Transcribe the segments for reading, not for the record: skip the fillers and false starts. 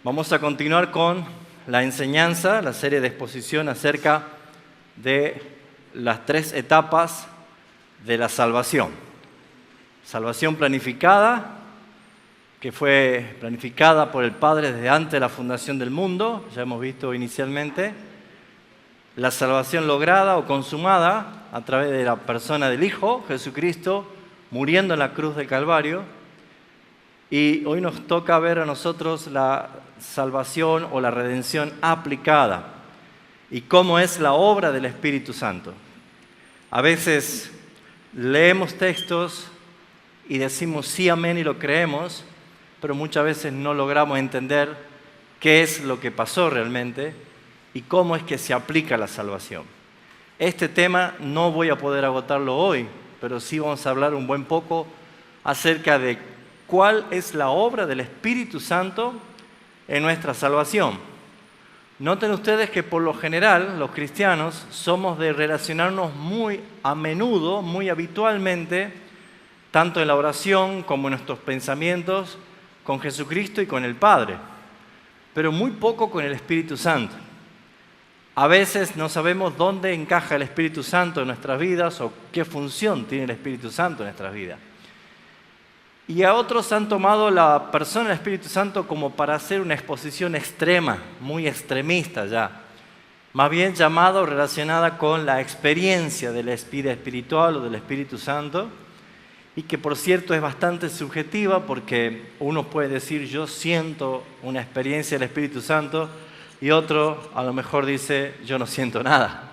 Vamos a continuar con la enseñanza, la serie de exposición acerca de las 3 etapas de la salvación. Salvación planificada, que fue planificada por el Padre desde antes de la fundación del mundo, ya hemos visto inicialmente. La salvación lograda o consumada a través de la persona del Hijo, Jesucristo, muriendo en la cruz del Calvario. Y hoy nos toca ver a nosotros la salvación o la redención aplicada y cómo es la obra del Espíritu Santo. A veces leemos textos y decimos sí, amén y lo creemos, pero muchas veces no logramos entender qué es lo que pasó realmente y cómo es que se aplica la salvación. Este tema no voy a poder agotarlo hoy, pero sí vamos a hablar un buen poco acerca de cuál es la obra del Espíritu Santo en nuestra salvación. Noten ustedes que por lo general los cristianos somos de relacionarnos muy a menudo, muy habitualmente, tanto en la oración como en nuestros pensamientos, con Jesucristo y con el Padre, pero muy poco con el Espíritu Santo. A veces no sabemos dónde encaja el Espíritu Santo en nuestras vidas o qué función tiene el Espíritu Santo en nuestras vidas. Y a otros han tomado la persona del Espíritu Santo como para hacer una exposición extrema, muy extremista ya, más bien llamada o relacionada con la experiencia de la vida espiritual o del Espíritu Santo, y que por cierto es bastante subjetiva porque uno puede decir yo siento una experiencia del Espíritu Santo y otro a lo mejor dice yo no siento nada.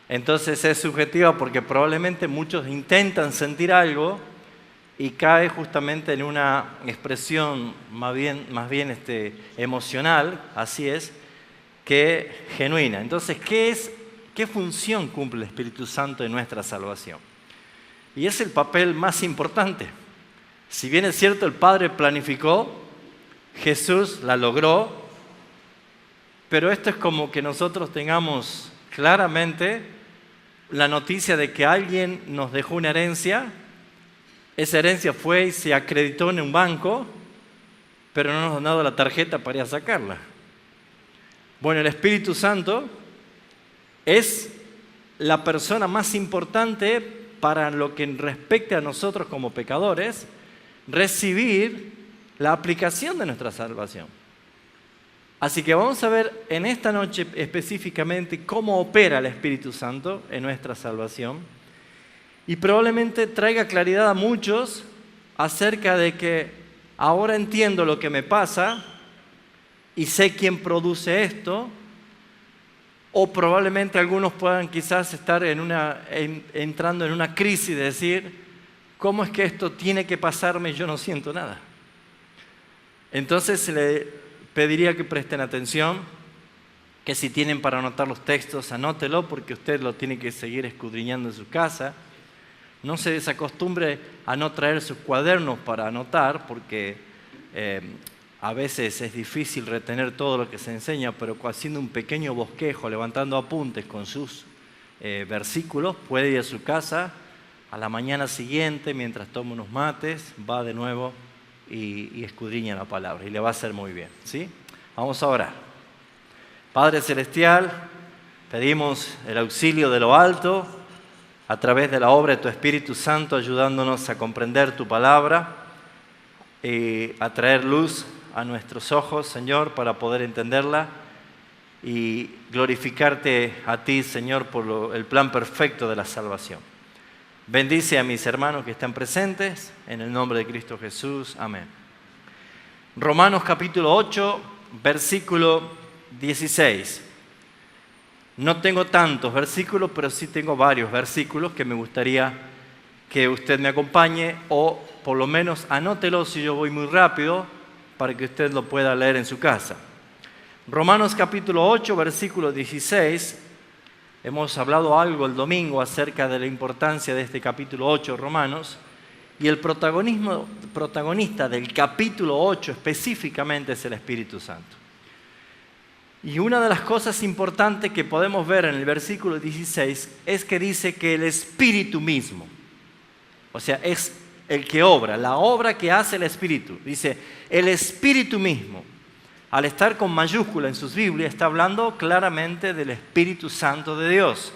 Entonces es subjetiva porque probablemente muchos intentan sentir algo y cae justamente en una expresión más bien emocional, así es, que genuina. Entonces, ¿qué función cumple el Espíritu Santo en nuestra salvación? Y es el papel más importante. Si bien es cierto, el Padre planificó, Jesús la logró, pero esto es como que nosotros tengamos claramente la noticia de que alguien nos dejó una herencia. Esa herencia fue y se acreditó en un banco, pero no nos han dado la tarjeta para ir a sacarla. Bueno, el Espíritu Santo es la persona más importante para lo que respecte a nosotros como pecadores, recibir la aplicación de nuestra salvación. Así que vamos a ver en esta noche específicamente cómo opera el Espíritu Santo en nuestra salvación. Y probablemente traiga claridad a muchos acerca de que ahora entiendo lo que me pasa y sé quién produce esto, o probablemente algunos puedan quizás estar entrando en una crisis de decir, ¿cómo es que esto tiene que pasarme y yo no siento nada? Entonces le pediría que presten atención, que si tienen para anotar los textos, anótelo porque usted lo tiene que seguir escudriñando en su casa. No se desacostumbre a no traer sus cuadernos para anotar, porque a veces es difícil retener todo lo que se enseña, pero haciendo un pequeño bosquejo, levantando apuntes con sus versículos, puede ir a su casa a la mañana siguiente, mientras toma unos mates, va de nuevo y escudriña la palabra, y le va a hacer muy bien, ¿sí? Vamos a orar. Padre Celestial, pedimos el auxilio de lo alto, a través de la obra de tu Espíritu Santo, ayudándonos a comprender tu palabra y a traer luz a nuestros ojos, Señor, para poder entenderla y glorificarte a ti, Señor, por el plan perfecto de la salvación. Bendice a mis hermanos que están presentes, en el nombre de Cristo Jesús. Amén. Romanos capítulo 8, versículo 16. No tengo tantos versículos, pero sí tengo varios versículos que me gustaría que usted me acompañe o por lo menos anótelo si yo voy muy rápido para que usted lo pueda leer en su casa. Romanos capítulo 8, versículo 16. Hemos hablado algo el domingo acerca de la importancia de este capítulo 8 de Romanos y el protagonista del capítulo 8 específicamente es el Espíritu Santo. Y una de las cosas importantes que podemos ver en el versículo 16 es que dice que el Espíritu mismo, o sea, es el que obra, la obra que hace el Espíritu. Dice, el Espíritu mismo al estar con mayúscula en sus Biblias, está hablando claramente del Espíritu Santo de Dios.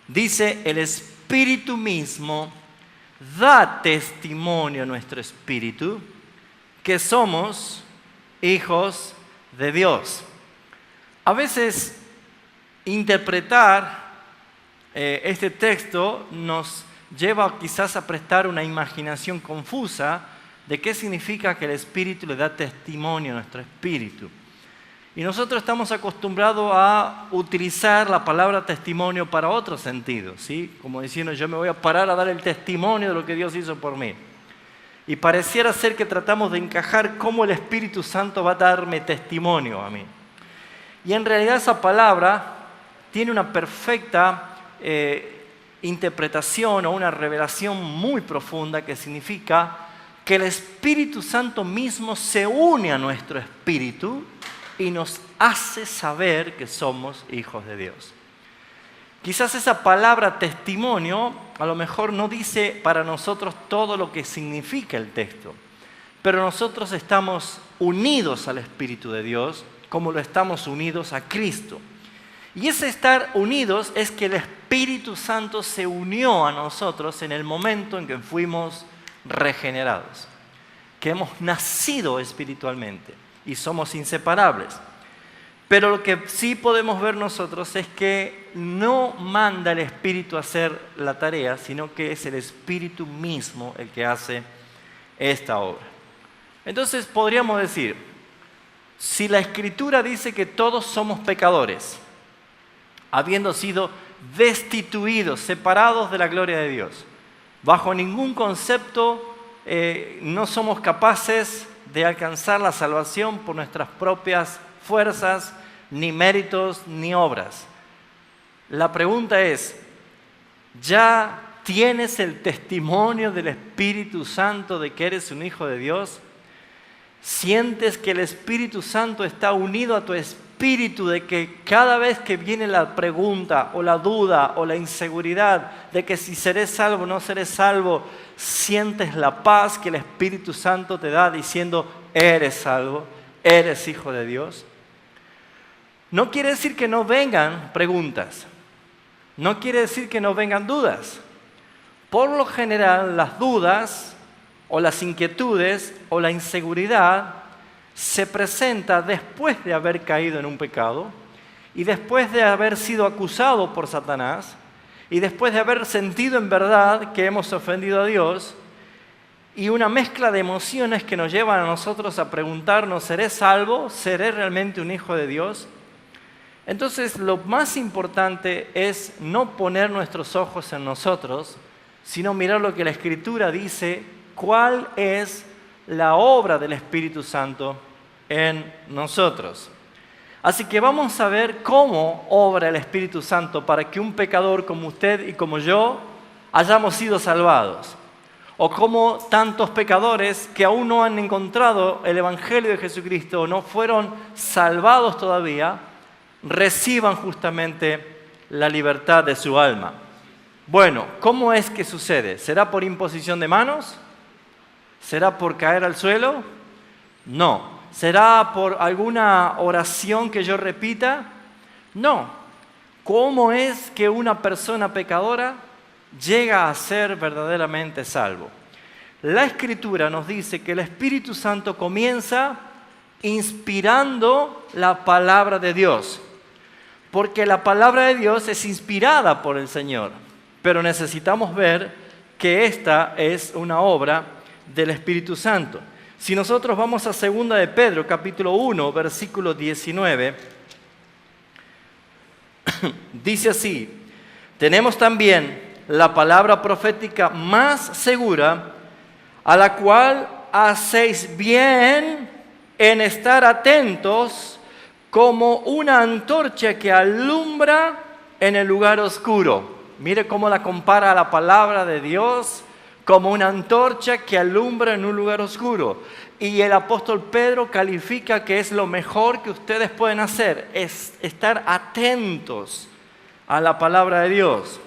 Dice, el Espíritu mismo da testimonio a nuestro espíritu que somos hijos de Dios. A veces interpretar este texto nos lleva quizás a prestar una imaginación confusa de qué significa que el Espíritu le da testimonio a nuestro espíritu. Y nosotros estamos acostumbrados a utilizar la palabra testimonio para otro sentido, ¿sí? Como diciendo, yo me voy a parar a dar el testimonio de lo que Dios hizo por mí. Y pareciera ser que tratamos de encajar cómo el Espíritu Santo va a darme testimonio a mí. Y en realidad esa palabra tiene una perfecta interpretación o una revelación muy profunda que significa que el Espíritu Santo mismo se une a nuestro espíritu y nos hace saber que somos hijos de Dios. Quizás esa palabra testimonio a lo mejor no dice para nosotros todo lo que significa el texto, pero nosotros estamos unidos al Espíritu de Dios como lo estamos unidos a Cristo. Y ese estar unidos es que el Espíritu Santo se unió a nosotros en el momento en que fuimos regenerados, que hemos nacido espiritualmente y somos inseparables. Pero lo que sí podemos ver nosotros es que no manda el Espíritu a hacer la tarea, sino que es el Espíritu mismo el que hace esta obra. Entonces podríamos decir, si la Escritura dice que todos somos pecadores, habiendo sido destituidos, separados de la gloria de Dios, bajo ningún concepto no somos capaces de alcanzar la salvación por nuestras propias fuerzas, ni méritos, ni obras. La pregunta es, ¿ya tienes el testimonio del Espíritu Santo de que eres un hijo de Dios? ¿Sientes que el Espíritu Santo está unido a tu espíritu de que cada vez que viene la pregunta o la duda o la inseguridad de que si seré salvo o no seré salvo, sientes la paz que el Espíritu Santo te da diciendo, eres salvo, eres hijo de Dios? No quiere decir que no vengan preguntas, no quiere decir que no vengan dudas. Por lo general, las dudas o las inquietudes o la inseguridad se presenta después de haber caído en un pecado y después de haber sido acusado por Satanás y después de haber sentido en verdad que hemos ofendido a Dios, y una mezcla de emociones que nos llevan a nosotros a preguntarnos, ¿seré salvo? ¿Seré realmente un hijo de Dios? Entonces, lo más importante es no poner nuestros ojos en nosotros, sino mirar lo que la Escritura dice, cuál es la obra del Espíritu Santo en nosotros. Así que vamos a ver cómo obra el Espíritu Santo para que un pecador como usted y como yo hayamos sido salvados. O como tantos pecadores que aún no han encontrado el Evangelio de Jesucristo, o no fueron salvados todavía, reciban justamente la libertad de su alma. Bueno, ¿cómo es que sucede? ¿Será por imposición de manos? ¿Será por caer al suelo? No. ¿Será por alguna oración que yo repita? No. ¿Cómo es que una persona pecadora llega a ser verdaderamente salvo? La Escritura nos dice que el Espíritu Santo comienza inspirando la palabra de Dios, porque la palabra de Dios es inspirada por el Señor, pero necesitamos ver que esta es una obra del Espíritu Santo. Si nosotros vamos a 2 de Pedro, capítulo 1, versículo 19, dice así, tenemos también la palabra profética más segura, a la cual hacéis bien en estar atentos como una antorcha que alumbra en el lugar oscuro. Mire cómo la compara a la palabra de Dios como una antorcha que alumbra en un lugar oscuro. Y el apóstol Pedro califica que es lo mejor que ustedes pueden hacer, es estar atentos a la palabra de Dios,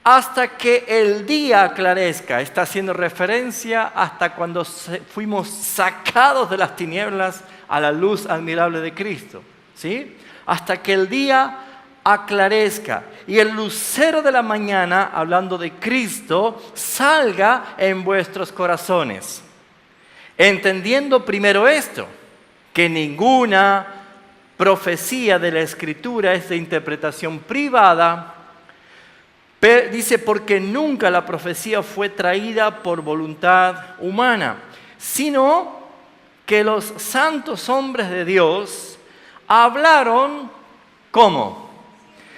hasta que el día aclarezca. Está haciendo referencia hasta cuando fuimos sacados de las tinieblas a la luz admirable de Cristo, ¿sí? Hasta que el día aclarezca y el lucero de la mañana, hablando de Cristo, salga en vuestros corazones. Entendiendo primero esto, que ninguna profecía de la Escritura es de interpretación privada. Dice, porque nunca la profecía fue traída por voluntad humana, sino que los santos hombres de Dios hablaron, ¿cómo?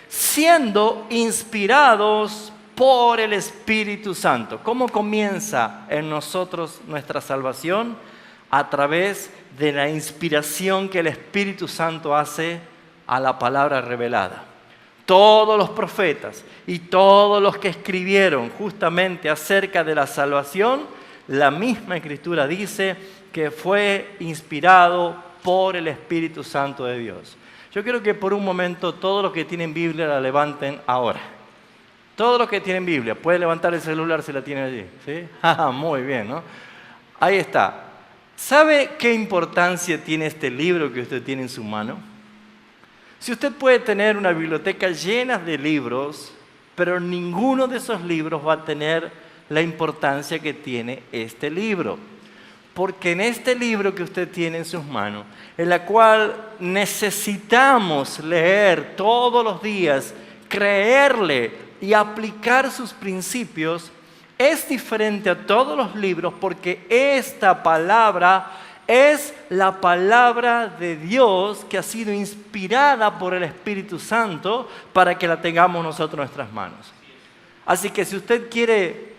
Siendo inspirados por el Espíritu Santo. ¿Cómo comienza en nosotros nuestra salvación? A través de la inspiración que el Espíritu Santo hace a la palabra revelada. Todos los profetas y todos los que escribieron justamente acerca de la salvación, la misma Escritura dice que fue inspirado por el Espíritu Santo de Dios. Yo quiero que por un momento todos los que tienen Biblia la levanten ahora. Todos los que tienen Biblia, pueden levantar el celular si la tienen allí, ¿sí? Muy bien, ¿no? Ahí está. ¿Sabe qué importancia tiene este libro que usted tiene en su mano? Si usted puede tener una biblioteca llena de libros, pero ninguno de esos libros va a tener la importancia que tiene este libro. Porque en este libro que usted tiene en sus manos, en la cual necesitamos leer todos los días, creerle y aplicar sus principios, es diferente a todos los libros porque esta palabra es la palabra de Dios que ha sido inspirada por el Espíritu Santo para que la tengamos nosotros en nuestras manos. Así que si usted quiere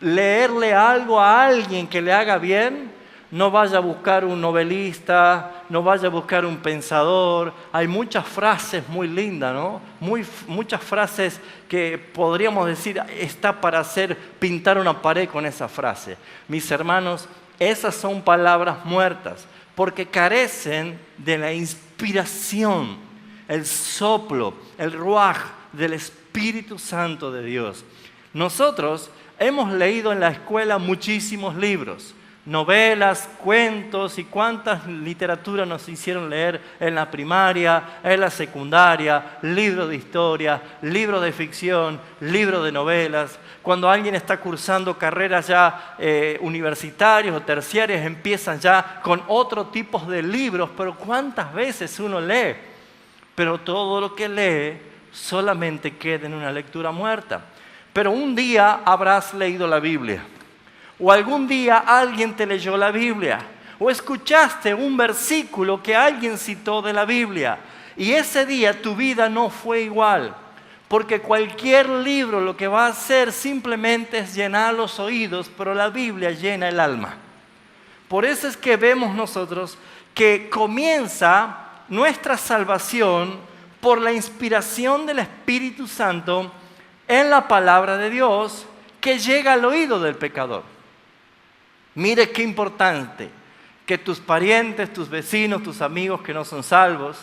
leerle algo a alguien que le haga bien, no vaya a buscar un novelista, no vaya a buscar un pensador. Hay muchas frases muy lindas, ¿no? Muchas frases que podríamos decir, está para pintar una pared con esa frase. Mis hermanos, esas son palabras muertas, porque carecen de la inspiración, el soplo, el ruaj del Espíritu Santo de Dios. Nosotros hemos leído en la escuela muchísimos libros, novelas, cuentos y cuántas literaturas nos hicieron leer en la primaria, en la secundaria, libros de historia, libros de ficción, libros de novelas. Cuando alguien está cursando carreras ya universitarias o terciarias, empiezan ya con otro tipo de libros, pero ¿cuántas veces uno lee? Pero todo lo que lee solamente queda en una lectura muerta. Pero un día habrás leído la Biblia. O algún día alguien te leyó la Biblia. O escuchaste un versículo que alguien citó de la Biblia. Y ese día tu vida no fue igual. Porque cualquier libro lo que va a hacer simplemente es llenar los oídos, pero la Biblia llena el alma. Por eso es que vemos nosotros que comienza nuestra salvación por la inspiración del Espíritu Santo en la palabra de Dios que llega al oído del pecador. Mire qué importante que tus parientes, tus vecinos, tus amigos que no son salvos,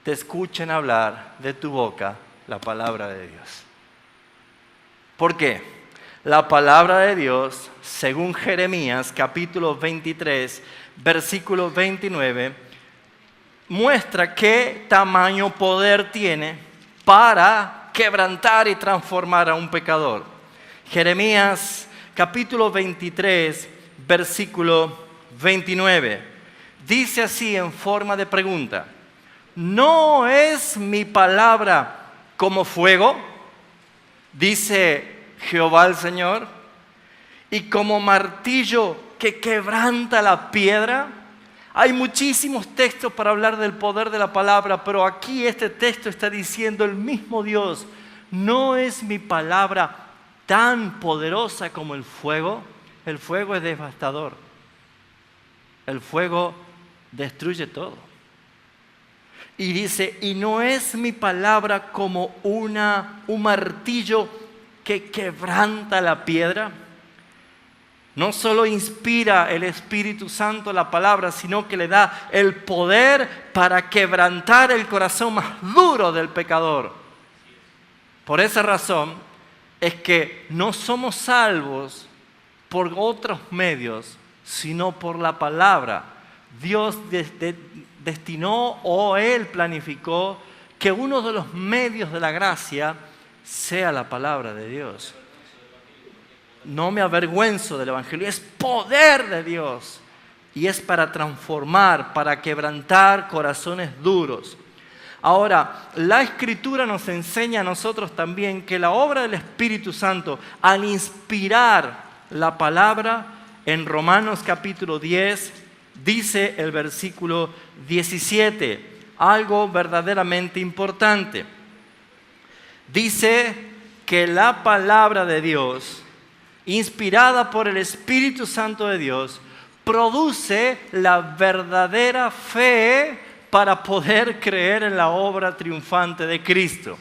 te escuchen hablar de tu boca la palabra de Dios. ¿Por qué? La palabra de Dios, según Jeremías capítulo 23, versículo 29, muestra qué tamaño poder tiene para quebrantar y transformar a un pecador. Jeremías capítulo 23, versículo 29, dice así en forma de pregunta: ¿no es mi palabra como fuego, dice Jehová el Señor, y como martillo que quebranta la piedra? Hay muchísimos textos para hablar del poder de la palabra, pero aquí este texto está diciendo el mismo Dios: ¿no es mi palabra tan poderosa como el fuego? El fuego es devastador. El fuego destruye todo. Y dice, ¿y no es mi palabra como un martillo que quebranta la piedra? No solo inspira el Espíritu Santo la palabra, sino que le da el poder para quebrantar el corazón más duro del pecador. Por esa razón es que no somos salvos por otros medios, sino por la palabra Dios destinó o Él planificó que uno de los medios de la gracia sea la palabra de Dios. No me avergüenzo del Evangelio, es poder de Dios. Y es para transformar, para quebrantar corazones duros. Ahora, la Escritura nos enseña a nosotros también que la obra del Espíritu Santo, al inspirar la palabra, en Romanos capítulo 10, dice el versículo 17, algo verdaderamente importante. Dice que la palabra de Dios, inspirada por el Espíritu Santo de Dios, produce la verdadera fe para poder creer en la obra triunfante de Cristo.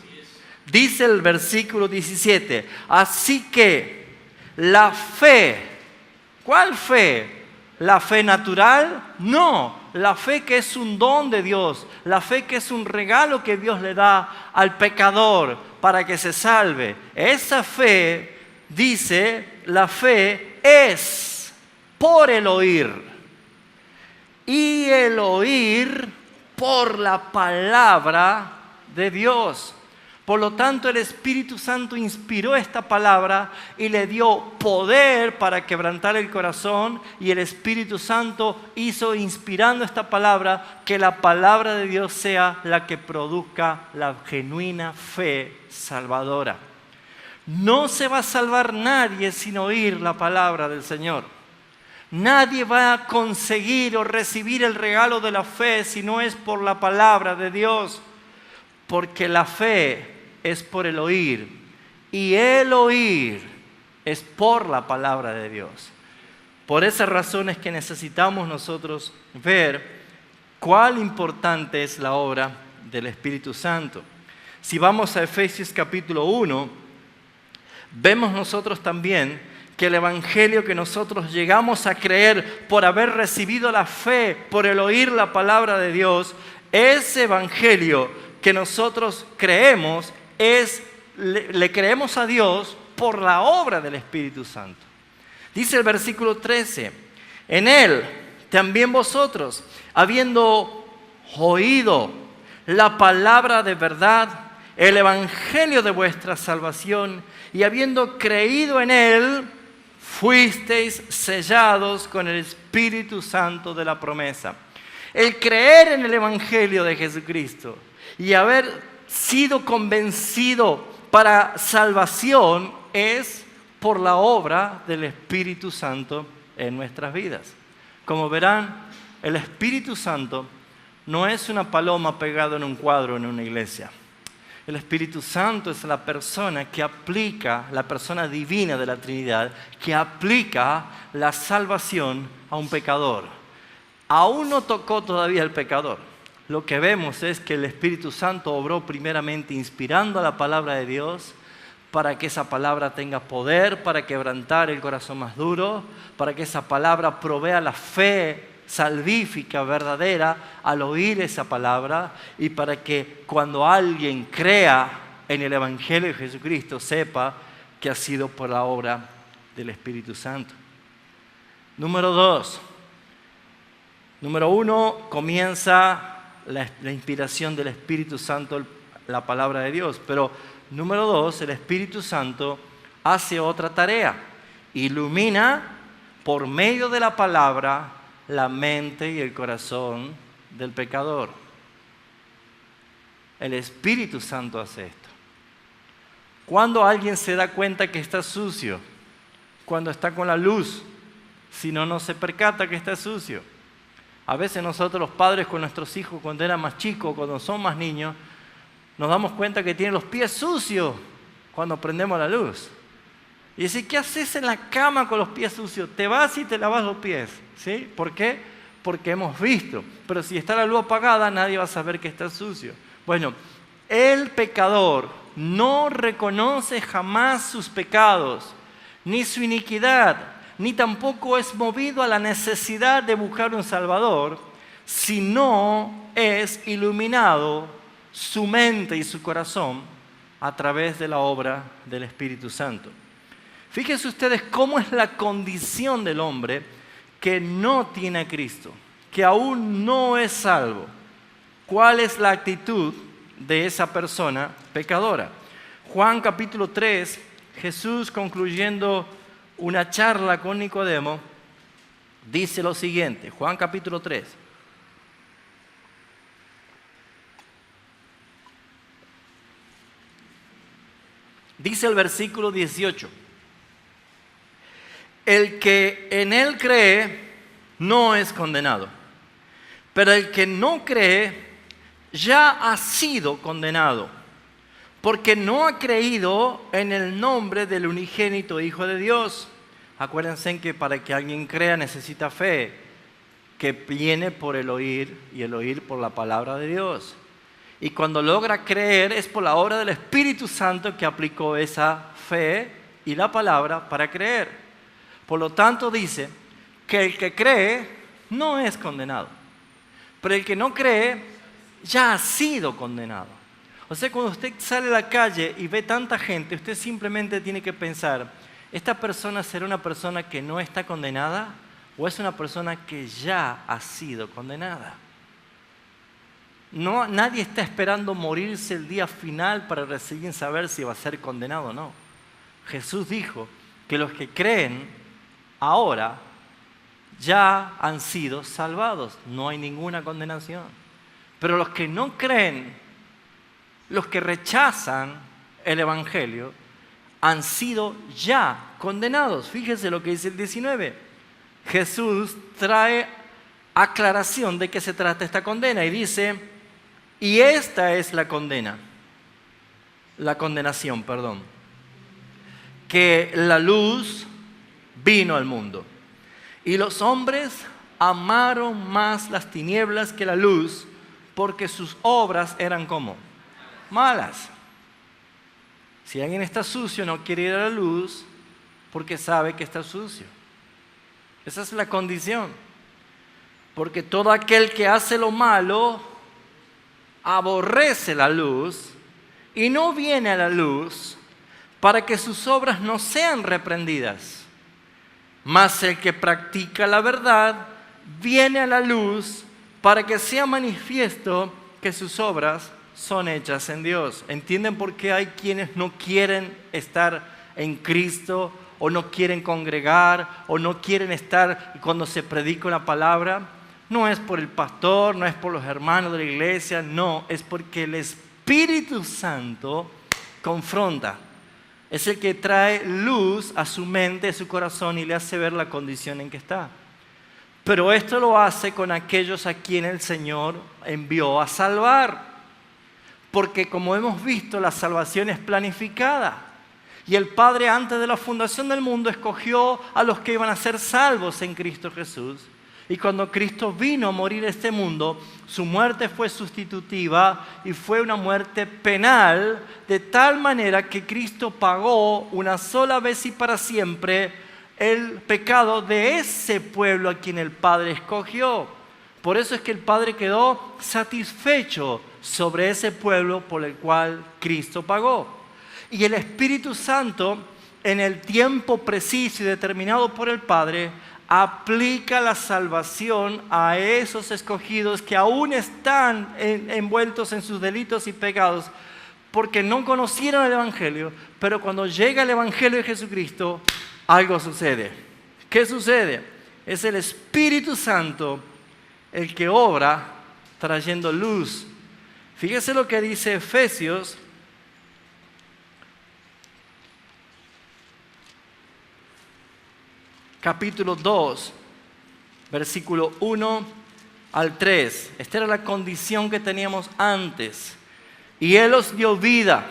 Dice el versículo 17, así que la fe, ¿cuál fe? ¿La fe natural? No, la fe que es un don de Dios, la fe que es un regalo que Dios le da al pecador para que se salve. Esa fe, dice, la fe es por el oír, y el oír por la palabra de Dios. Por lo tanto, el Espíritu Santo inspiró esta palabra y le dio poder para quebrantar el corazón, y el Espíritu Santo hizo, inspirando esta palabra, que la palabra de Dios sea la que produzca la genuina fe salvadora. No se va a salvar nadie sin oír la palabra del Señor. Nadie va a conseguir o recibir el regalo de la fe si no es por la palabra de Dios. Porque la fe es por el oír, y el oír es por la palabra de Dios. Por esas razones que necesitamos nosotros ver cuál importante es la obra del Espíritu Santo. Si vamos a Efesios capítulo 1, vemos nosotros también que el Evangelio que nosotros llegamos a creer por haber recibido la fe, por el oír la palabra de Dios, ese Evangelio que nosotros creemos le creemos a Dios por la obra del Espíritu Santo. Dice el versículo 13, en Él también vosotros, habiendo oído la palabra de verdad, el Evangelio de vuestra salvación, y habiendo creído en Él, fuisteis sellados con el Espíritu Santo de la promesa. El creer en el Evangelio de Jesucristo y haber sido convencido para salvación es por la obra del Espíritu Santo en nuestras vidas. Como verán, el Espíritu Santo no es una paloma pegada en un cuadro en una iglesia. El Espíritu Santo es la persona que aplica, la persona divina de la Trinidad, que aplica la salvación a un pecador. Aún no tocó todavía el pecador. Lo que vemos es que el Espíritu Santo obró primeramente inspirando la palabra de Dios para que esa palabra tenga poder, para quebrantar el corazón más duro, para que esa palabra provea la fe salvífica, verdadera, al oír esa palabra, y para que cuando alguien crea en el Evangelio de Jesucristo sepa que ha sido por la obra del Espíritu Santo. Número 2. Número 1, comienza la inspiración del Espíritu Santo, la palabra de Dios. Pero número 2, el Espíritu Santo hace otra tarea. Ilumina por medio de la palabra la mente y el corazón del pecador. El Espíritu Santo hace esto. Cuando alguien se da cuenta que está sucio, cuando está con la luz, si no, no se percata que está sucio. A veces nosotros los padres con nuestros hijos, cuando eran más chicos, cuando son más niños, nos damos cuenta que tienen los pies sucios cuando prendemos la luz. Y dice, ¿qué haces en la cama con los pies sucios? Te vas y te lavas los pies. ¿Sí? ¿Por qué? Porque hemos visto. Pero si está la luz apagada, nadie va a saber que está sucio. Bueno, el pecador no reconoce jamás sus pecados, ni su iniquidad, ni tampoco es movido a la necesidad de buscar un Salvador, si no es iluminado su mente y su corazón a través de la obra del Espíritu Santo. Fíjense ustedes cómo es la condición del hombre que no tiene a Cristo, que aún no es salvo, ¿cuál es la actitud de esa persona pecadora? Juan capítulo 3, Jesús, concluyendo una charla con Nicodemo, dice lo siguiente. Juan capítulo 3. Dice el versículo 18. El que en él cree no es condenado, pero el que no cree ya ha sido condenado, porque no ha creído en el nombre del unigénito Hijo de Dios. Acuérdense que para que alguien crea necesita fe, que viene por el oír y el oír por la palabra de Dios. Y cuando logra creer es por la obra del Espíritu Santo que aplicó esa fe y la palabra para creer. Por lo tanto dice que el que cree no es condenado, pero el que no cree ya ha sido condenado. O sea, cuando usted sale a la calle y ve tanta gente, usted simplemente tiene que pensar, ¿esta persona será una persona que no está condenada o es una persona que ya ha sido condenada? No, nadie está esperando morirse el día final para recién saber si va a ser condenado o no. Jesús dijo que los que creen ahora ya han sido salvados. No hay ninguna condenación. Pero los que no creen, los que rechazan el Evangelio, han sido ya condenados. Fíjese lo que dice el 19. Jesús trae aclaración de qué se trata esta condena y dice, y esta es la condenación, que la luz vino al mundo y los hombres amaron más las tinieblas que la luz porque sus obras eran como malas. Si alguien está sucio no quiere ir a la luz porque sabe que está sucio. Esa es la condición. Porque todo aquel que hace lo malo aborrece la luz y no viene a la luz para que sus obras no sean reprendidas. Mas el que practica la verdad viene a la luz para que sea manifiesto que sus obras son hechas en Dios. ¿Entienden por qué hay quienes no quieren estar en Cristo o no quieren congregar o no quieren estar cuando se predica una palabra? No es por el pastor, no es por los hermanos de la iglesia, no, es porque el Espíritu Santo confronta. Es el que trae luz a su mente, a su corazón y le hace ver la condición en que está. Pero esto lo hace con aquellos a quienes el Señor envió a salvar. Porque como hemos visto, la salvación es planificada. Y el Padre antes de la fundación del mundo escogió a los que iban a ser salvos en Cristo Jesús. Y cuando Cristo vino a morir en este mundo, su muerte fue sustitutiva y fue una muerte penal, de tal manera que Cristo pagó una sola vez y para siempre el pecado de ese pueblo a quien el Padre escogió. Por eso es que el Padre quedó satisfecho sobre ese pueblo por el cual Cristo pagó. Y el Espíritu Santo, en el tiempo preciso y determinado por el Padre, aplica la salvación a esos escogidos que aún están envueltos en sus delitos y pecados porque no conocieron el Evangelio, pero cuando llega el Evangelio de Jesucristo, algo sucede. ¿Qué sucede? Es el Espíritu Santo el que obra trayendo luz. Fíjese lo que dice Efesios capítulo 2, versículo 1 al 3. Esta era la condición que teníamos antes. Y Él os dio vida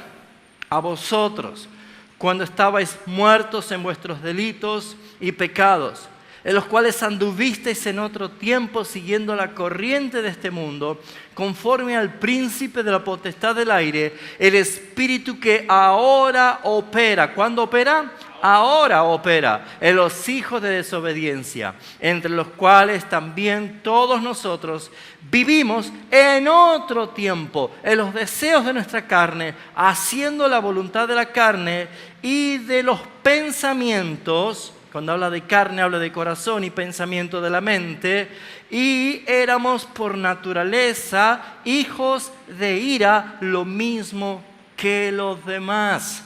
a vosotros cuando estabais muertos en vuestros delitos y pecados, en los cuales anduvisteis en otro tiempo siguiendo la corriente de este mundo, conforme al príncipe de la potestad del aire, el espíritu que ahora opera. ¿Cuándo opera? Ahora opera en los hijos de desobediencia, entre los cuales también todos nosotros vivimos en otro tiempo, en los deseos de nuestra carne, haciendo la voluntad de la carne y de los pensamientos, Cuando habla de carne, habla de corazón y pensamiento de la mente. Y éramos por naturaleza hijos de ira, lo mismo que los demás.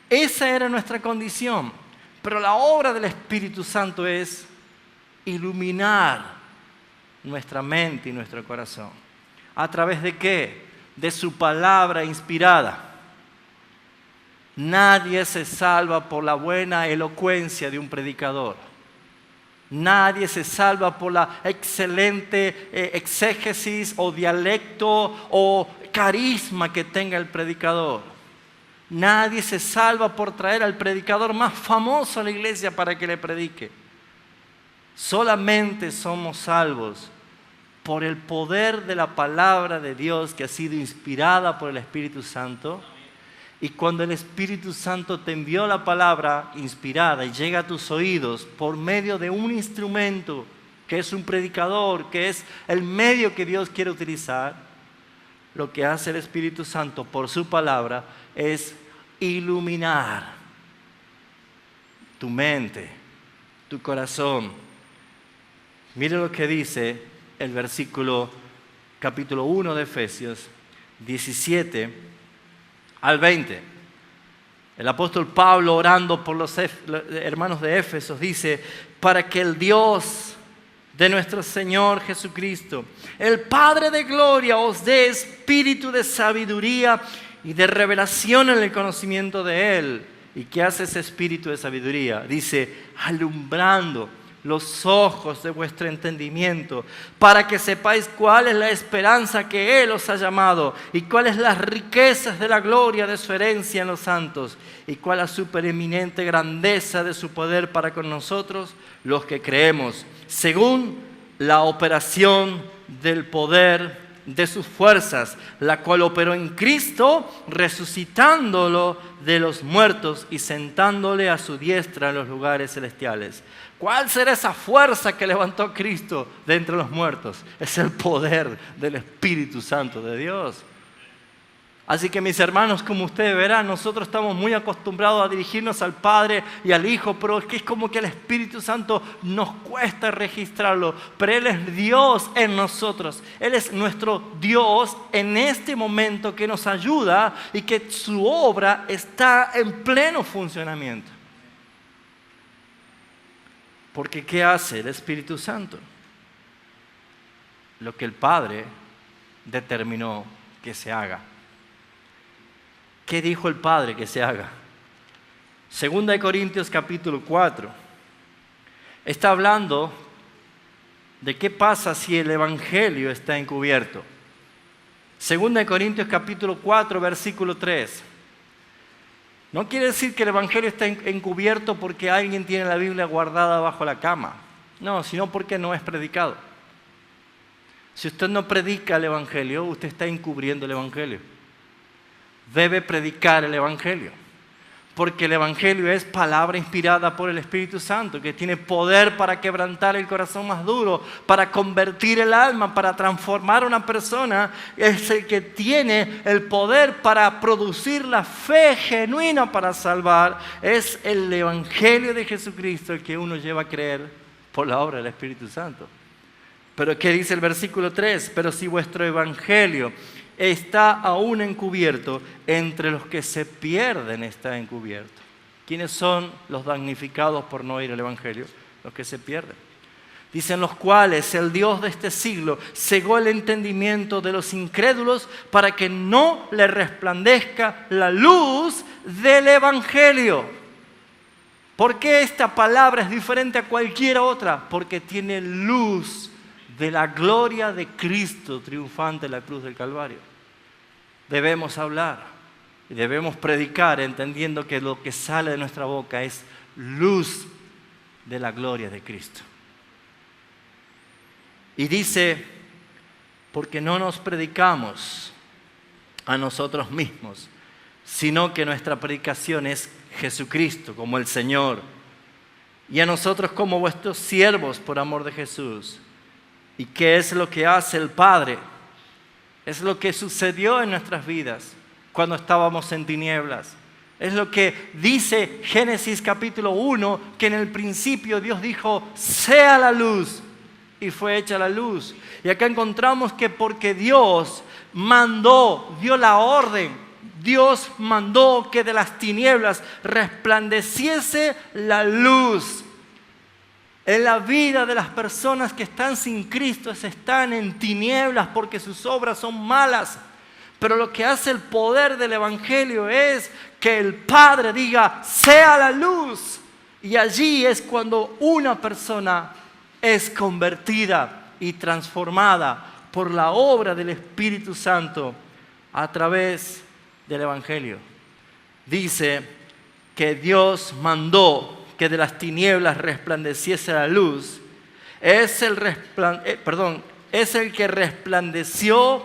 Esa era nuestra condición. Pero la obra del Espíritu Santo es iluminar nuestra mente y nuestro corazón. ¿A través de qué? De su palabra inspirada. Nadie se salva por la buena elocuencia de un predicador. Nadie se salva por la excelente exégesis o dialecto o carisma que tenga el predicador. Nadie se salva por traer al predicador más famoso a la iglesia para que le predique. Solamente somos salvos por el poder de la palabra de Dios que ha sido inspirada por el Espíritu Santo. Y cuando el Espíritu Santo te envió la palabra inspirada y llega a tus oídos por medio de un instrumento que es un predicador, que es el medio que Dios quiere utilizar, lo que hace el Espíritu Santo por su palabra es iluminar tu mente, tu corazón. Mire lo que dice el versículo capítulo 1 de Efesios 17 al 20. El apóstol Pablo, orando por los hermanos de Éfeso, dice: para que el Dios de nuestro Señor Jesucristo, el Padre de gloria, os dé espíritu de sabiduría y de revelación en el conocimiento de Él. ¿Y qué hace ese espíritu de sabiduría? Dice: alumbrando los ojos de vuestro entendimiento, para que sepáis cuál es la esperanza que Él os ha llamado, y cuáles las riquezas de la gloria de su herencia en los santos, y cuál la supereminente grandeza de su poder para con nosotros, los que creemos, según la operación del poder de sus fuerzas, la cual operó en Cristo, resucitándolo de los muertos y sentándole a su diestra en los lugares celestiales. ¿Cuál será esa fuerza que levantó a Cristo de entre los muertos? Es el poder del Espíritu Santo de Dios. Así que, mis hermanos, como ustedes verán, nosotros estamos muy acostumbrados a dirigirnos al Padre y al Hijo, pero es que es como que el Espíritu Santo nos cuesta registrarlo. Pero Él es Dios en nosotros. Él es nuestro Dios en este momento que nos ayuda y que su obra está en pleno funcionamiento. Porque ¿qué hace el Espíritu Santo? Lo que el Padre determinó que se haga. ¿Qué dijo el Padre que se haga? Segunda de Corintios capítulo 4. Está hablando de qué pasa si el Evangelio está encubierto. Segunda de Corintios capítulo 4, versículo 3. No quiere decir que el Evangelio está encubierto porque alguien tiene la Biblia guardada bajo la cama. No, sino porque no es predicado. Si usted no predica el Evangelio, usted está encubriendo el Evangelio. Debe predicar el Evangelio, porque el Evangelio es palabra inspirada por el Espíritu Santo, que tiene poder para quebrantar el corazón más duro, para convertir el alma, para transformar a una persona. Es el que tiene el poder para producir la fe genuina para salvar. Es el Evangelio de Jesucristo el que uno lleva a creer por la obra del Espíritu Santo. Pero ¿qué dice el versículo 3? Pero si vuestro Evangelio está aún encubierto, entre los que se pierden está encubierto. ¿Quiénes son los damnificados por no oír el Evangelio? Los que se pierden. Dicen: los cuales el Dios de este siglo cegó el entendimiento de los incrédulos para que no le resplandezca la luz del Evangelio. ¿Por qué esta palabra es diferente a cualquier otra? Porque tiene luz de la gloria de Cristo triunfante en la cruz del Calvario. Debemos hablar y debemos predicar entendiendo que lo que sale de nuestra boca es luz de la gloria de Cristo. Y dice: porque no nos predicamos a nosotros mismos, sino que nuestra predicación es Jesucristo como el Señor, y a nosotros como vuestros siervos por amor de Jesús. ¿Y qué es lo que hace el Padre? Es lo que sucedió en nuestras vidas cuando estábamos en tinieblas. Es lo que dice Génesis capítulo 1, que en el principio Dios dijo, sea la luz, y fue hecha la luz. Y acá encontramos que porque Dios mandó, dio la orden, Dios mandó que de las tinieblas resplandeciese la luz. En la vida de las personas que están sin Cristo, están en tinieblas porque sus obras son malas. Pero lo que hace el poder del Evangelio es que el Padre diga, sea la luz. Y allí es cuando una persona es convertida y transformada por la obra del Espíritu Santo a través del Evangelio. Dice que Dios mandó que de las tinieblas resplandeciese la luz. Es el que resplandeció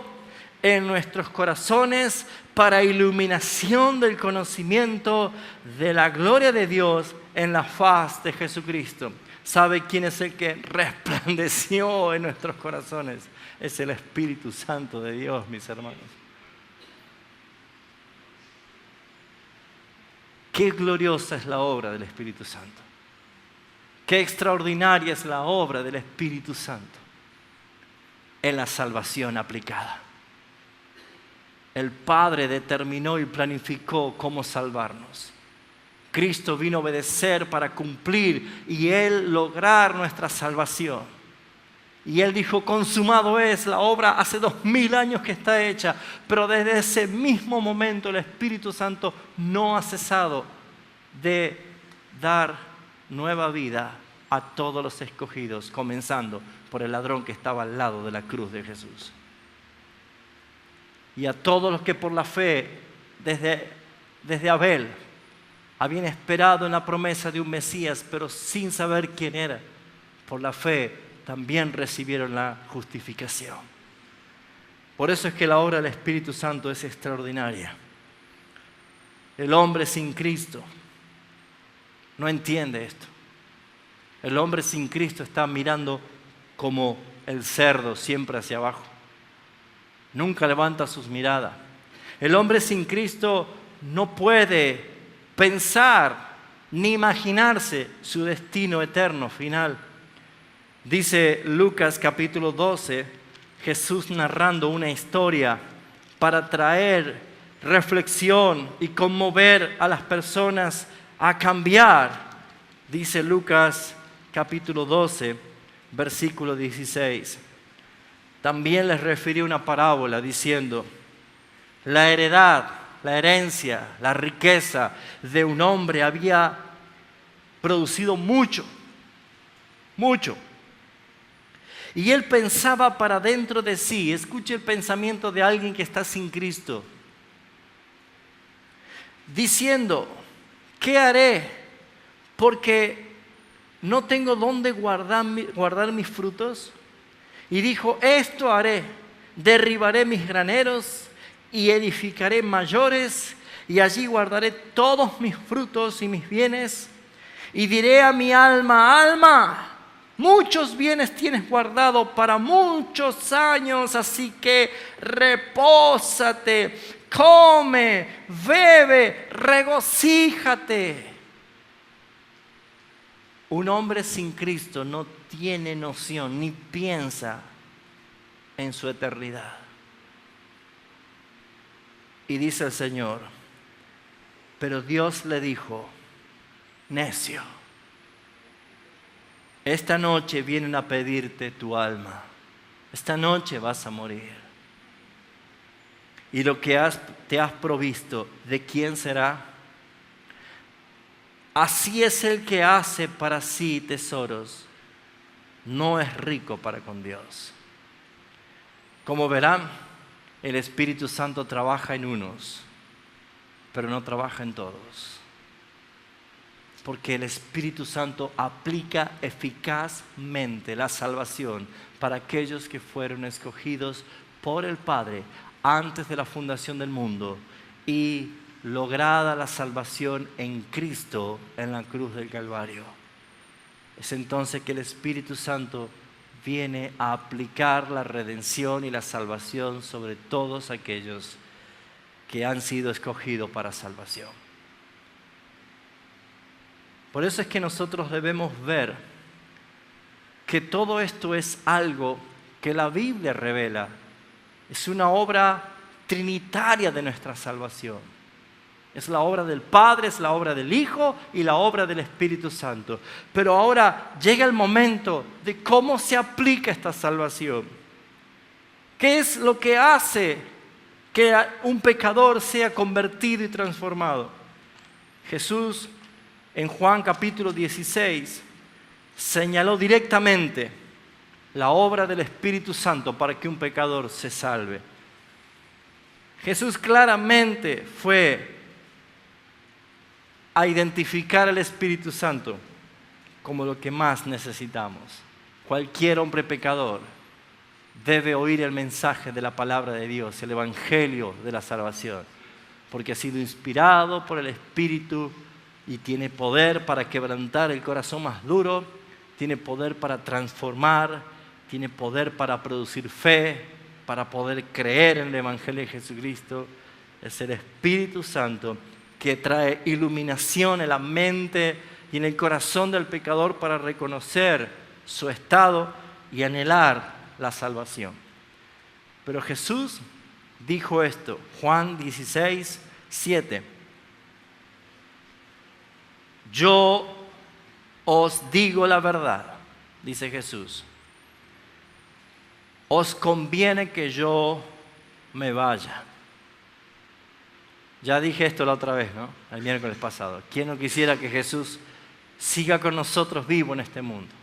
en nuestros corazones para iluminación del conocimiento de la gloria de Dios en la faz de Jesucristo. ¿Sabe quién es el que resplandeció en nuestros corazones? Es el Espíritu Santo de Dios, mis hermanos. Qué gloriosa es la obra del Espíritu Santo. Qué extraordinaria es la obra del Espíritu Santo en la salvación aplicada. El Padre determinó y planificó cómo salvarnos. Cristo vino a obedecer para cumplir y Él lograr nuestra salvación. Y Él dijo, consumado es, la obra hace 2000 años que está hecha, pero desde ese mismo momento el Espíritu Santo no ha cesado de dar nueva vida a todos los escogidos, comenzando por el ladrón que estaba al lado de la cruz de Jesús. Y a todos los que por la fe, desde Abel, habían esperado en la promesa de un Mesías, pero sin saber quién era, por la fe también recibieron la justificación. Por eso es que la obra del Espíritu Santo es extraordinaria. El hombre sin Cristo no entiende esto. El hombre sin Cristo está mirando como el cerdo siempre hacia abajo. Nunca levanta sus miradas. El hombre sin Cristo no puede pensar ni imaginarse su destino eterno final. Dice Lucas capítulo 12, Jesús narrando una historia para traer reflexión y conmover a las personas a cambiar. Dice Lucas capítulo 12, versículo 16. También les refirió una parábola diciendo, la herencia, la riqueza de un hombre había producido mucho. Y él pensaba para dentro de sí, escuche el pensamiento de alguien que está sin Cristo, diciendo, ¿qué haré? Porque no tengo dónde guardar mis frutos. Y dijo, esto haré, derribaré mis graneros y edificaré mayores, y allí guardaré todos mis frutos y mis bienes. Y diré a mi alma, alma, muchos bienes tienes guardado para muchos años, así que repósate, come, bebe, regocíjate. Un hombre sin Cristo no tiene noción ni piensa en su eternidad. Y dice el Señor, pero Dios le dijo, necio, esta noche vienen a pedirte tu alma. Esta noche vas a morir. Y lo que te has provisto, ¿de quién será? Así es el que hace para sí tesoros, no es rico para con Dios. Como verán, el Espíritu Santo trabaja en unos, pero no trabaja en todos. Porque el Espíritu Santo aplica eficazmente la salvación para aquellos que fueron escogidos por el Padre antes de la fundación del mundo y lograda la salvación en Cristo en la cruz del Calvario. Es entonces que el Espíritu Santo viene a aplicar la redención y la salvación sobre todos aquellos que han sido escogidos para salvación. Por eso es que nosotros debemos ver que todo esto es algo que la Biblia revela. Es una obra trinitaria de nuestra salvación. Es la obra del Padre, es la obra del Hijo y la obra del Espíritu Santo. Pero ahora llega el momento de cómo se aplica esta salvación. ¿Qué es lo que hace que un pecador sea convertido y transformado? Jesús en Juan capítulo 16 señaló directamente la obra del Espíritu Santo para que un pecador se salve. Jesús claramente fue a identificar al Espíritu Santo como lo que más necesitamos. Cualquier hombre pecador debe oír el mensaje de la palabra de Dios, el evangelio de la salvación, porque ha sido inspirado por el Espíritu y tiene poder para quebrantar el corazón más duro, tiene poder para transformar, tiene poder para producir fe, para poder creer en el evangelio de Jesucristo. Es el Espíritu Santo que trae iluminación en la mente y en el corazón del pecador para reconocer su estado y anhelar la salvación. Pero Jesús dijo esto, Juan 16, 7. Yo os digo la verdad, dice Jesús. Os conviene que yo me vaya. Ya dije esto la otra vez, ¿no? El miércoles pasado. ¿Quién no quisiera que Jesús siga con nosotros vivo en este mundo?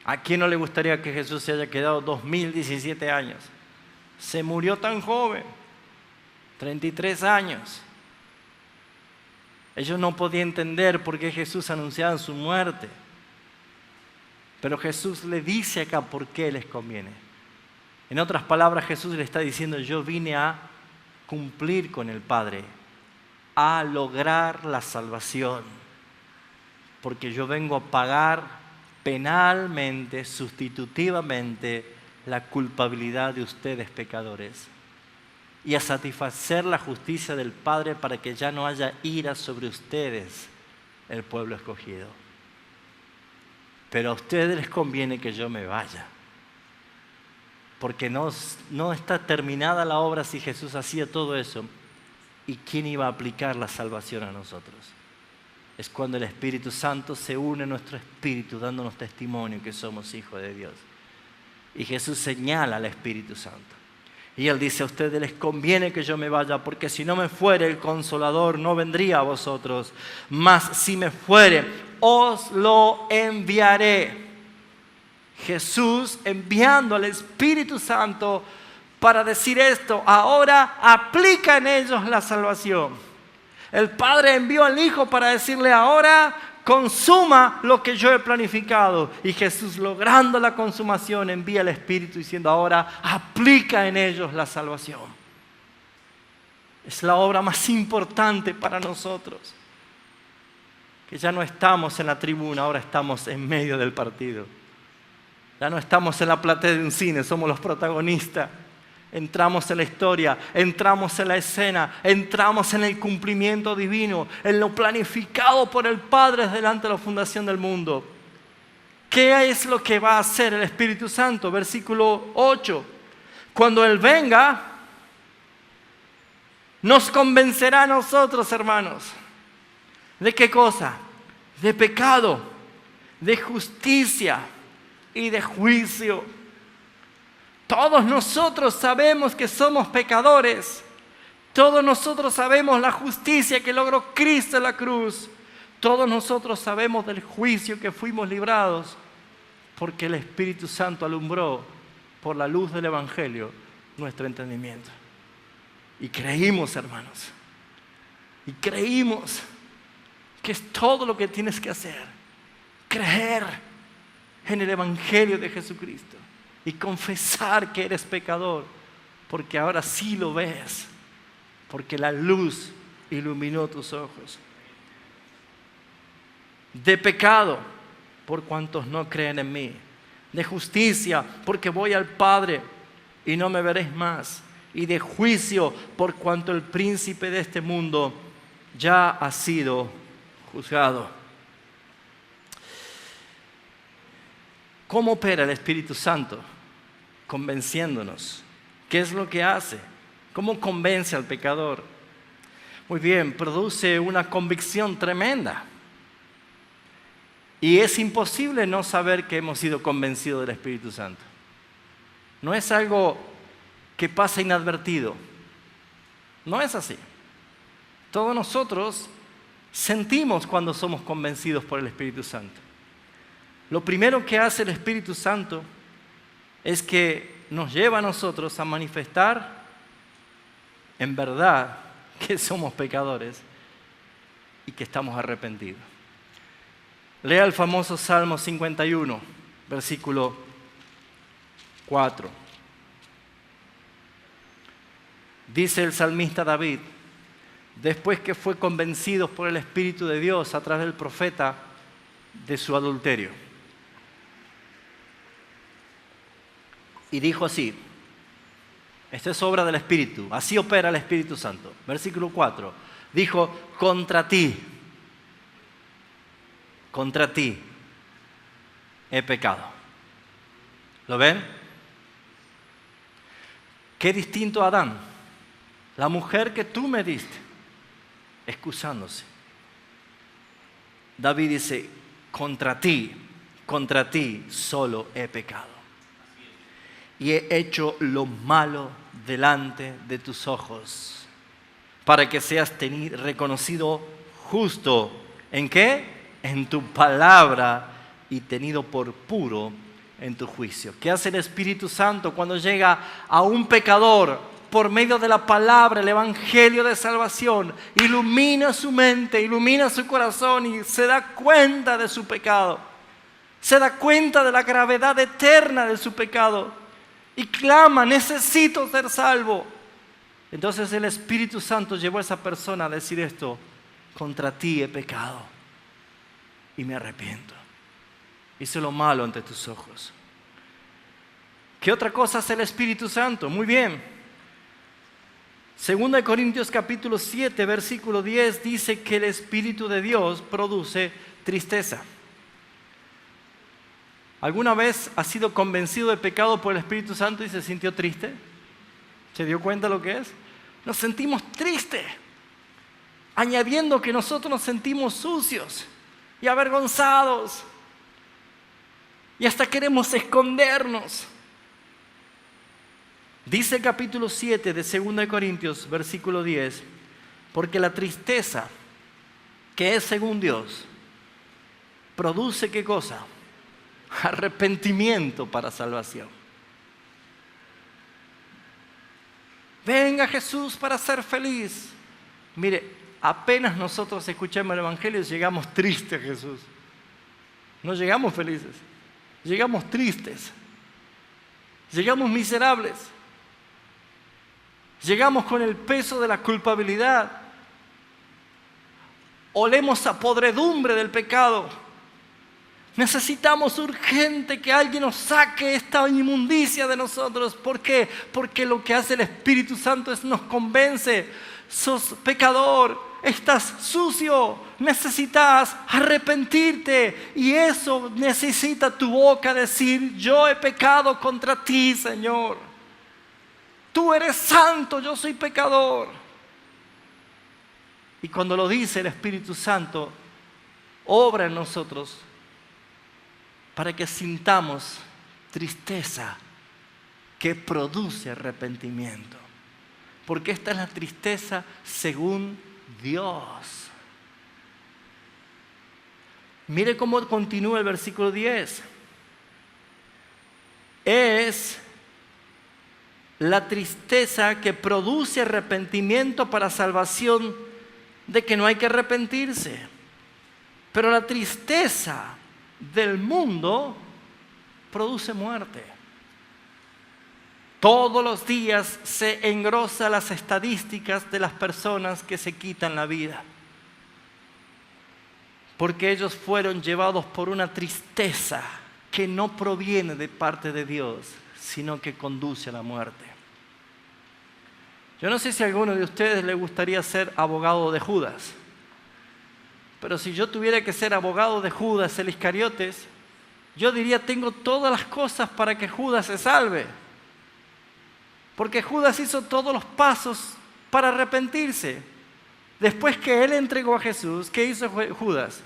¿A quién no le gustaría que Jesús se haya quedado 2017 años? Se murió tan joven, 33 años. Ellos no podían entender por qué Jesús anunciaba su muerte. Pero Jesús le dice acá por qué les conviene. En otras palabras, Jesús le está diciendo, yo vine a cumplir con el Padre, a lograr la salvación, porque yo vengo a pagar penalmente, sustitutivamente, la culpabilidad de ustedes pecadores y a satisfacer la justicia del Padre para que ya no haya ira sobre ustedes, el pueblo escogido. Pero a ustedes les conviene que yo me vaya, porque no está terminada la obra si Jesús hacía todo eso. ¿Y quién iba a aplicar la salvación a nosotros? Es cuando el Espíritu Santo se une a nuestro espíritu, dándonos testimonio que somos hijos de Dios. Y Jesús señala al Espíritu Santo. Y Él dice, a ustedes les conviene que yo me vaya, porque si no me fuere el Consolador, no vendría a vosotros. Mas si me fuere, os lo enviaré. Jesús enviando al Espíritu Santo para decir esto, ahora aplica en ellos la salvación. El Padre envió al Hijo para decirle, ahora consuma lo que yo he planificado. Y Jesús, logrando la consumación, envía al Espíritu diciendo, ahora aplica en ellos la salvación. Es la obra más importante para nosotros. Que ya no estamos en la tribuna, ahora estamos en medio del partido. Ya no estamos en la platea de un cine, somos los protagonistas. Entramos en la historia, entramos en la escena, entramos en el cumplimiento divino, en lo planificado por el Padre delante de la fundación del mundo. ¿Qué es lo que va a hacer el Espíritu Santo? Versículo 8. Cuando Él venga, nos convencerá a nosotros, hermanos. ¿De qué cosa? De pecado, de justicia y de juicio. Todos nosotros sabemos que somos pecadores. Todos nosotros sabemos la justicia que logró Cristo en la cruz. Todos nosotros sabemos del juicio que fuimos librados porque el Espíritu Santo alumbró por la luz del Evangelio nuestro entendimiento. Y creímos, hermanos. Y creímos que es todo lo que tienes que hacer. Creer en el Evangelio de Jesucristo. Y confesar que eres pecador, porque ahora sí lo ves, porque la luz iluminó tus ojos. De pecado, por cuantos no creen en mí. De justicia, porque voy al Padre y no me veréis más. Y de juicio, por cuanto el príncipe de este mundo ya ha sido juzgado. ¿Cómo opera el Espíritu Santo? Convenciéndonos. ¿Qué es lo que hace? ¿Cómo convence al pecador? Muy bien, produce una convicción tremenda. Y es imposible no saber que hemos sido convencidos del Espíritu Santo. No es algo que pasa inadvertido. No es así. Todos nosotros sentimos cuando somos convencidos por el Espíritu Santo. Lo primero que hace el Espíritu Santo es que nos lleva a nosotros a manifestar en verdad que somos pecadores y que estamos arrepentidos. Lea el famoso Salmo 51, versículo 4. Dice el salmista David, después que fue convencido por el Espíritu de Dios a través del profeta de su adulterio. Y dijo así, esto es obra del Espíritu, así opera el Espíritu Santo. Versículo 4, dijo, contra ti he pecado. ¿Lo ven? Qué distinto a Adán, la mujer que tú me diste, excusándose. David dice, contra ti solo he pecado. Y he hecho lo malo delante de tus ojos, para que seas reconocido justo. ¿En qué? En tu palabra y tenido por puro en tu juicio. ¿Qué hace el Espíritu Santo cuando llega a un pecador por medio de la palabra, el evangelio de salvación? Ilumina su mente, ilumina su corazón y se da cuenta de su pecado. Se da cuenta de la gravedad eterna de su pecado. Y clama, necesito ser salvo. Entonces el Espíritu Santo llevó a esa persona a decir esto, contra ti he pecado y me arrepiento. Hice lo malo ante tus ojos. ¿Qué otra cosa hace el Espíritu Santo? Muy bien. 2 Corintios capítulo 7, versículo 10 dice que el Espíritu de Dios produce tristeza. ¿Alguna vez ha sido convencido de pecado por el Espíritu Santo y se sintió triste? ¿Se dio cuenta lo que es? Nos sentimos tristes, añadiendo que nosotros nos sentimos sucios y avergonzados y hasta queremos escondernos. Dice el capítulo 7 de 2 Corintios, versículo 10, porque la tristeza, que es según Dios, produce ¿qué cosa? Arrepentimiento para salvación. Venga Jesús para ser feliz. Mire, apenas nosotros escuchamos el Evangelio llegamos tristes a Jesús. No llegamos felices, llegamos tristes, llegamos miserables, llegamos con el peso de la culpabilidad, olemos a podredumbre del pecado. Necesitamos urgente que alguien nos saque esta inmundicia de nosotros. ¿Por qué? Porque lo que hace el Espíritu Santo es nos convence. Sos pecador, estás sucio, necesitas arrepentirte. Y eso necesita tu boca decir, yo he pecado contra ti, Señor. Tú eres santo, yo soy pecador. Y cuando lo dice el Espíritu Santo, obra en nosotros para que sintamos tristeza que produce arrepentimiento. Porque esta es la tristeza según Dios. Mire cómo continúa el versículo 10. Es la tristeza que produce arrepentimiento para salvación, de que no hay que arrepentirse. Pero la tristeza del mundo produce muerte. Todos los días se engrosan las estadísticas de las personas que se quitan la vida, porque ellos fueron llevados por una tristeza que no proviene de parte de Dios, sino que conduce a la muerte. Yo no sé si a alguno de ustedes le gustaría ser abogado de Judas, Pero si yo tuviera que ser abogado de Judas el Iscariotes, yo diría, tengo todas las cosas para que Judas se salve. Porque Judas hizo todos los pasos para arrepentirse. Después que él entregó a Jesús, ¿qué hizo Judas?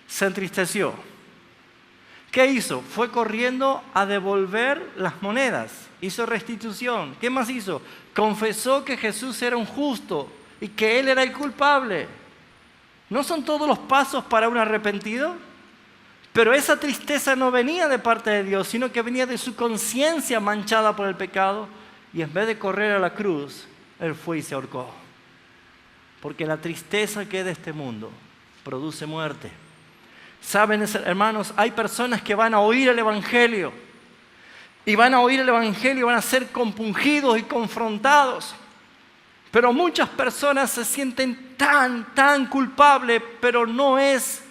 Se entristeció. ¿Qué hizo? Fue corriendo a devolver las monedas. Hizo restitución. ¿Qué más hizo? Confesó que Jesús era un justo y que él era el culpable. ¿No son todos los pasos para un arrepentido? Pero esa tristeza no venía de parte de Dios, sino que venía de su conciencia manchada por el pecado. Y en vez de correr a la cruz, él fue y se ahorcó. Porque la tristeza que es de este mundo produce muerte. Saben, hermanos, hay personas que van a oír el Evangelio. Y van a oír el Evangelio y van a ser compungidos y confrontados. Pero muchas personas se sienten tan culpables, pero no es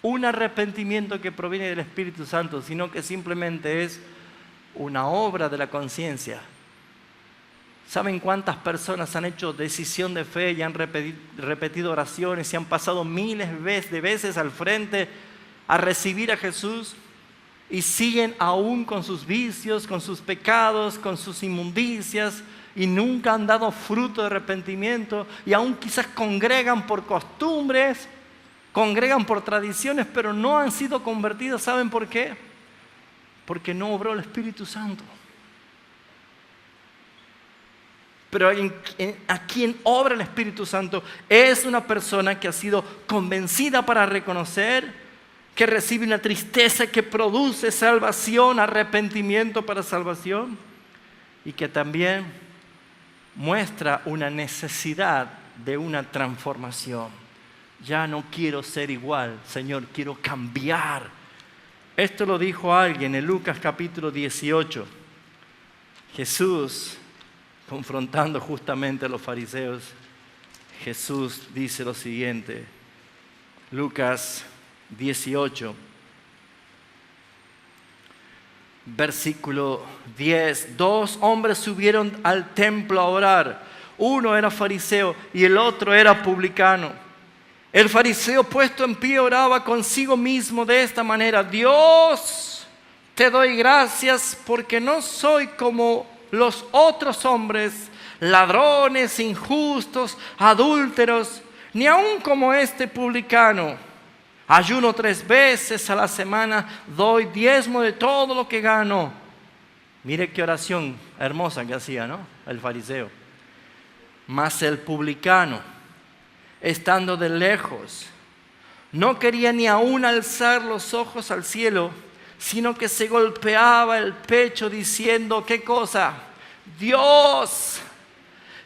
un arrepentimiento que proviene del Espíritu Santo, sino que simplemente es una obra de la conciencia. ¿Saben cuántas personas han hecho decisión de fe y han repetido oraciones y han pasado miles de veces al frente a recibir a Jesús y siguen aún con sus vicios, con sus pecados, con sus inmundicias y nunca han dado fruto de arrepentimiento y aún quizás congregan por costumbres, congregan por tradiciones, pero no han sido convertidos? ¿Saben por qué? Porque no obró el Espíritu Santo. Pero a quien obra el Espíritu Santo es una persona que ha sido convencida para reconocer, que recibe una tristeza que produce salvación, arrepentimiento para salvación, y que también muestra una necesidad de una transformación. Ya no quiero ser igual, Señor, quiero cambiar. Esto lo dijo alguien en Lucas capítulo 18. Jesús, confrontando justamente a los fariseos, Jesús dice lo siguiente, Lucas 18, versículo 10. 2 hombres subieron al templo a orar. Uno era fariseo y el otro era publicano. El fariseo, puesto en pie, oraba consigo mismo de esta manera: Dios, te doy gracias porque no soy como los otros hombres, ladrones, injustos, adúlteros, ni aun como este publicano. Ayuno 3 veces a la semana, doy diezmo de todo lo que gano. Mire qué oración hermosa que hacía, ¿no? El fariseo. Mas el publicano, estando de lejos, no quería ni aún alzar los ojos al cielo, sino que se golpeaba el pecho diciendo, ¿qué cosa? Dios,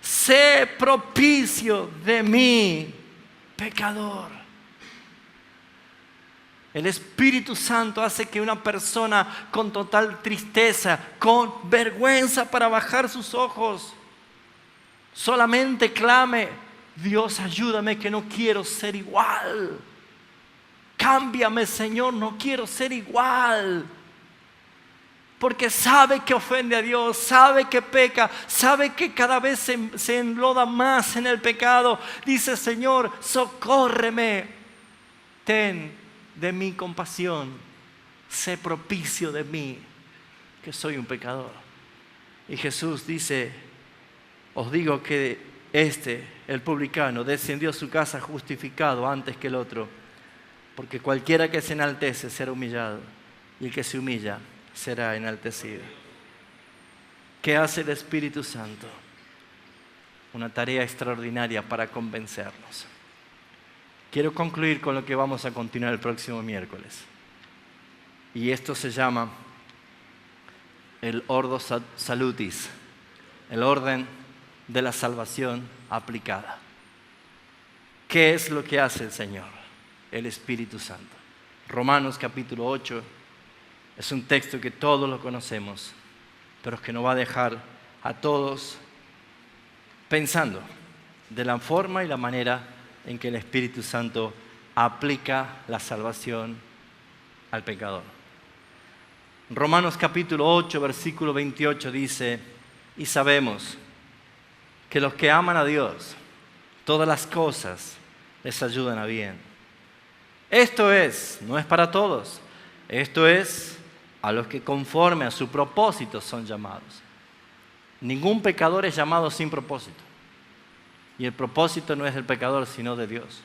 sé propicio de mí, pecador. El Espíritu Santo hace que una persona con total tristeza, con vergüenza para bajar sus ojos, solamente clame: Dios, ayúdame que no quiero ser igual. Cámbiame, Señor, no quiero ser igual. Porque sabe que ofende a Dios, sabe que peca, sabe que cada vez se enloda más en el pecado. Dice: Señor, socórreme, ten de mí compasión, sé propicio de mí, que soy un pecador. Y Jesús dice: os digo que el publicano, descendió a su casa justificado antes que el otro, porque cualquiera que se enaltece será humillado, y el que se humilla será enaltecido. ¿Qué hace el Espíritu Santo? Una tarea extraordinaria para convencernos. Quiero concluir con lo que vamos a continuar el próximo miércoles. Y esto se llama el Ordo Salutis, el orden de la salvación aplicada. ¿Qué es lo que hace el Señor? El Espíritu Santo. Romanos capítulo 8 es un texto que todos lo conocemos, pero que nos va a dejar a todos pensando de la forma y la manera en que el Espíritu Santo aplica la salvación al pecador. Romanos capítulo 8, versículo 28 dice: y sabemos que los que aman a Dios, todas las cosas les ayudan a bien. Esto es, no es para todos. Esto es a los que conforme a su propósito son llamados. Ningún pecador es llamado sin propósito. Y el propósito no es del pecador, sino de Dios.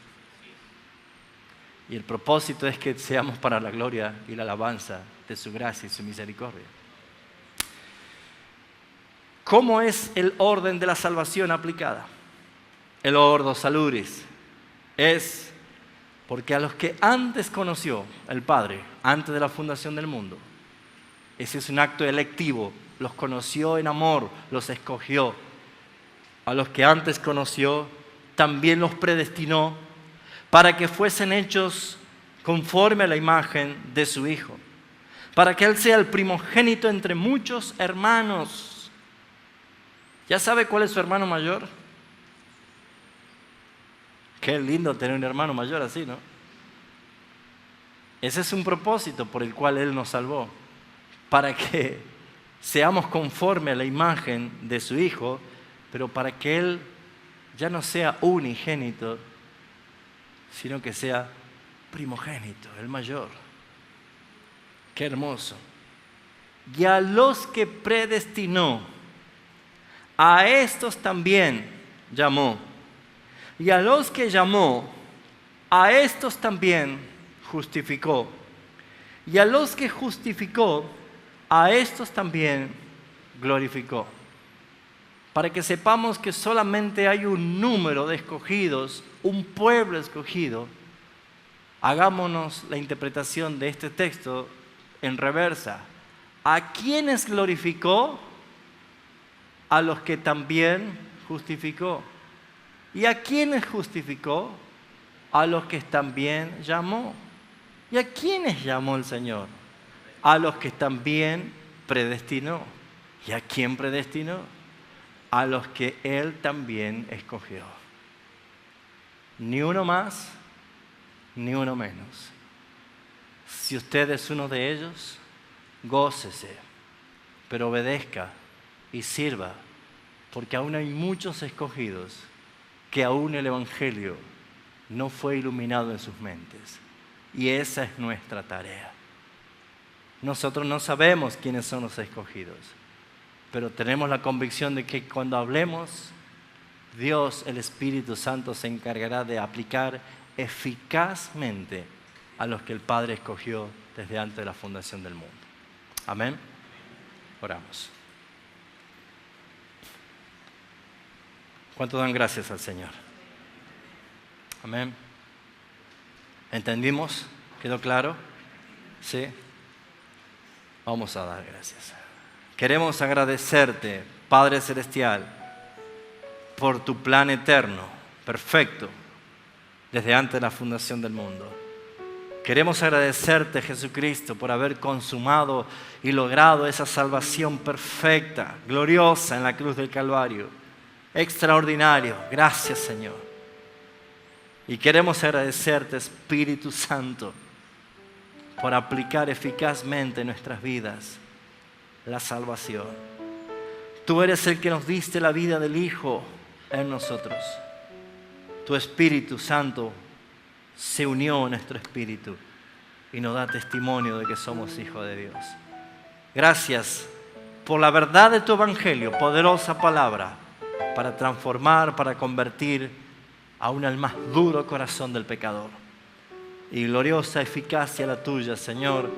Y el propósito es que seamos para la gloria y la alabanza de su gracia y su misericordia. ¿Cómo es el orden de la salvación aplicada? El ordo salutis es porque a los que antes conoció el Padre, antes de la fundación del mundo, ese es un acto electivo, los conoció en amor, los escogió. A los que antes conoció, también los predestinó para que fuesen hechos conforme a la imagen de su Hijo, para que Él sea el primogénito entre muchos hermanos. ¿Ya sabe cuál es su hermano mayor? Qué lindo tener un hermano mayor así, ¿no? Ese es un propósito por el cual Él nos salvó, para que seamos conforme a la imagen de su Hijo, pero para que Él ya no sea unigénito, sino que sea primogénito, el mayor. Qué hermoso. Y a los que predestinó, a estos también llamó. Y a los que llamó, a estos también justificó. Y a los que justificó, a estos también glorificó. Para que sepamos que solamente hay un número de escogidos, un pueblo escogido, hagámonos la interpretación de este texto en reversa. ¿A quiénes glorificó? A los que también justificó. ¿Y a quiénes justificó? A los que también llamó. ¿Y a quiénes llamó el Señor? A los que también predestinó. ¿Y a quién predestinó? A los que Él también escogió. Ni uno más, ni uno menos. Si usted es uno de ellos, gócese, pero obedezca y sirva, porque aún hay muchos escogidos que aún el Evangelio no fue iluminado en sus mentes. Y esa es nuestra tarea. Nosotros no sabemos quiénes son los escogidos, pero tenemos la convicción de que cuando hablemos, Dios, el Espíritu Santo, se encargará de aplicar eficazmente a los que el Padre escogió desde antes de la fundación del mundo. Amén. Oramos. ¿Cuánto dan gracias al Señor? Amén. ¿Entendimos? ¿Quedó claro? ¿Sí? Vamos a dar gracias. Queremos agradecerte, Padre Celestial, por tu plan eterno, perfecto, desde antes de la fundación del mundo. Queremos agradecerte, Jesucristo, por haber consumado y logrado esa salvación perfecta, gloriosa en la cruz del Calvario. Extraordinario. Gracias, Señor. Y queremos agradecerte, Espíritu Santo, por aplicar eficazmente en nuestras vidas la salvación. Tú eres el que nos diste la vida del Hijo en nosotros. Tu Espíritu Santo se unió a nuestro espíritu y nos da testimonio de que somos hijos de Dios. Gracias por la verdad de tu Evangelio, poderosa palabra, para transformar, para convertir aún al más duro corazón del pecador. Y gloriosa eficacia la tuya, Señor,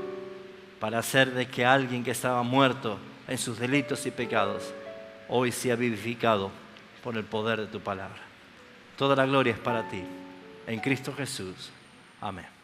para hacer de que alguien que estaba muerto en sus delitos y pecados, hoy sea vivificado por el poder de tu palabra. Toda la gloria es para ti. En Cristo Jesús. Amén.